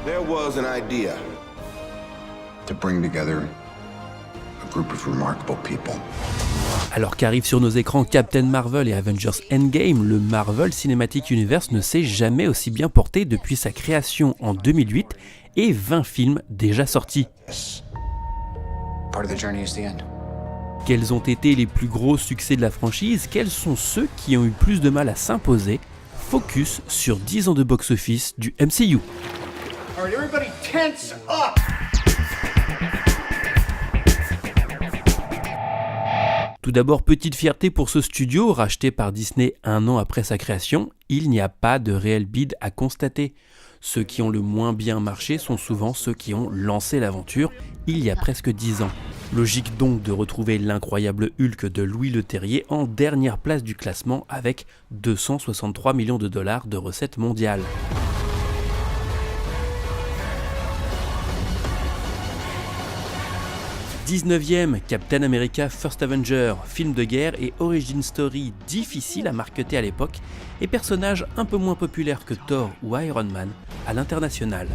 There was an idea to bring together a group of remarkable people. Alors qu'arrive sur nos écrans Captain Marvel et Avengers Endgame, le Marvel Cinematic Universe ne s'est jamais aussi bien porté depuis sa création en 2008 et 20 films déjà sortis. Part of the journey is the end. Quels ont été les plus gros succès de la franchise? Quels sont ceux qui ont eu plus de mal à s'imposer? Focus sur 10 ans de box-office du MCU. All right, everybody tense up. Tout d'abord, petite fierté pour ce studio, racheté par Disney un an après sa création, il n'y a pas de réel bid à constater. Ceux qui ont le moins bien marché sont souvent ceux qui ont lancé l'aventure il y a presque 10 ans. Logique donc de retrouver l'incroyable Hulk de Louis Leterrier en dernière place du classement avec 263 millions de dollars de recettes mondiales. 19e, Captain America First Avenger, film de guerre et origin story difficile à marketer à l'époque et personnage un peu moins populaire que Thor ou Iron Man à l'international.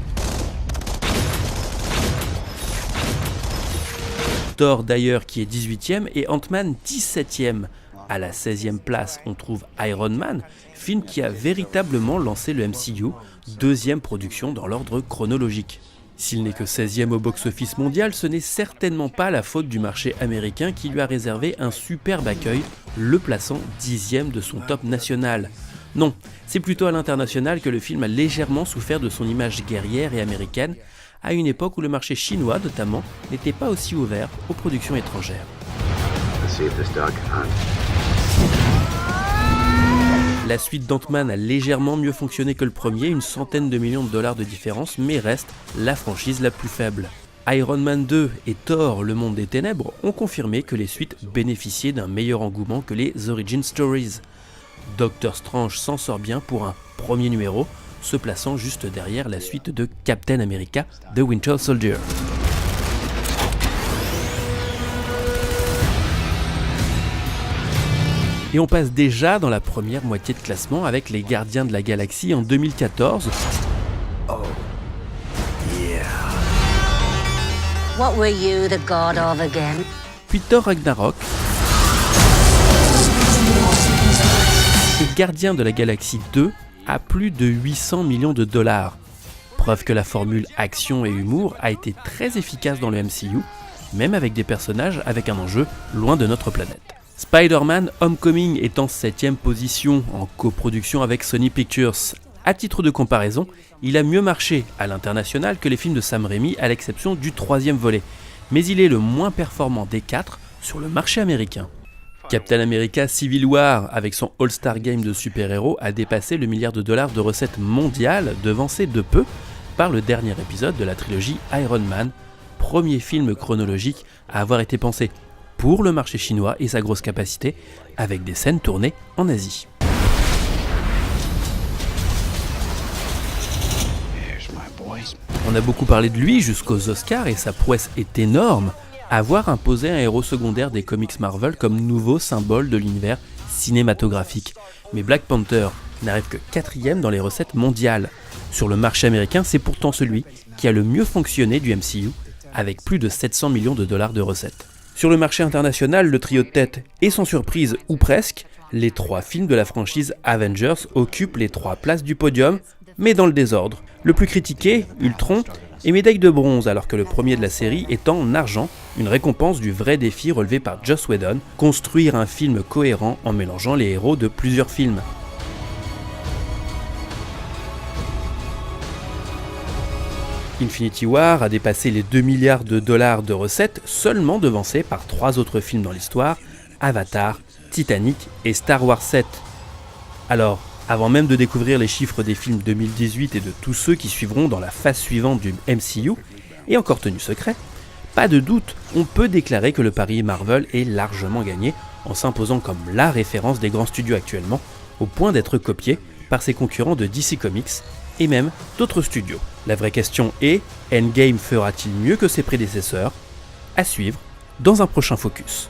Thor d'ailleurs qui est 18e et Ant-Man 17e. À la 16e place, on trouve Iron Man, film qui a véritablement lancé le MCU, deuxième production dans l'ordre chronologique. S'il n'est que 16e au box-office mondial, ce n'est certainement pas la faute du marché américain qui lui a réservé un superbe accueil, le plaçant 10e de son top national. Non, c'est plutôt à l'international que le film a légèrement souffert de son image guerrière et américaine, à une époque où le marché chinois notamment n'était pas aussi ouvert aux productions étrangères. La suite d'Ant-Man a légèrement mieux fonctionné que le premier, une centaine de millions de dollars de différence, mais reste la franchise la plus faible. Iron Man 2 et Thor, le monde des ténèbres, ont confirmé que les suites bénéficiaient d'un meilleur engouement que les origin stories. Doctor Strange s'en sort bien pour un premier numéro, se plaçant juste derrière la suite de Captain America The Winter Soldier. Et on passe déjà dans la première moitié de classement avec les Gardiens de la Galaxie en 2014. Oh, yeah. What were you the god of again? Puis Thor Ragnarok. Et Gardiens de la Galaxie 2 à plus de 800 millions de dollars. Preuve que la formule action et humour a été très efficace dans le MCU, même avec des personnages avec un enjeu loin de notre planète. Spider-Man Homecoming est en 7e position en coproduction avec Sony Pictures. À titre de comparaison, il a mieux marché à l'international que les films de Sam Raimi à l'exception du 3e volet, mais il est le moins performant des 4 sur le marché américain. Captain America Civil War, avec son All-Star Game de super-héros, a dépassé le milliard de dollars de recettes mondiales, devancé de peu par le dernier épisode de la trilogie Iron Man, premier film chronologique à avoir été pensé pour le marché chinois et sa grosse capacité, avec des scènes tournées en Asie. On a beaucoup parlé de lui jusqu'aux Oscars et sa prouesse est énorme, avoir imposé un héros secondaire des comics Marvel comme nouveau symbole de l'univers cinématographique. Mais Black Panther n'arrive que 4e dans les recettes mondiales. Sur le marché américain, c'est pourtant celui qui a le mieux fonctionné du MCU, avec plus de 700 millions de dollars de recettes. Sur le marché international, le trio de tête est sans surprise, ou presque, les 3 films de la franchise Avengers occupent les 3 places du podium, mais dans le désordre. Le plus critiqué, Ultron, est médaille de bronze alors que le premier de la série est en argent, une récompense du vrai défi relevé par Joss Whedon, construire un film cohérent en mélangeant les héros de plusieurs films. Infinity War a dépassé les 2 milliards de dollars de recettes, seulement devancé par 3 autres films dans l'histoire, Avatar, Titanic et Star Wars 7. Alors, avant même de découvrir les chiffres des films 2018 et de tous ceux qui suivront dans la phase suivante du MCU, et encore tenu secret, pas de doute, on peut déclarer que le pari Marvel est largement gagné en s'imposant comme la référence des grands studios actuellement, au point d'être copié par ses concurrents de DC Comics et même d'autres studios. La vraie question est, Endgame fera-t-il mieux que ses prédécesseurs? À suivre dans un prochain Focus.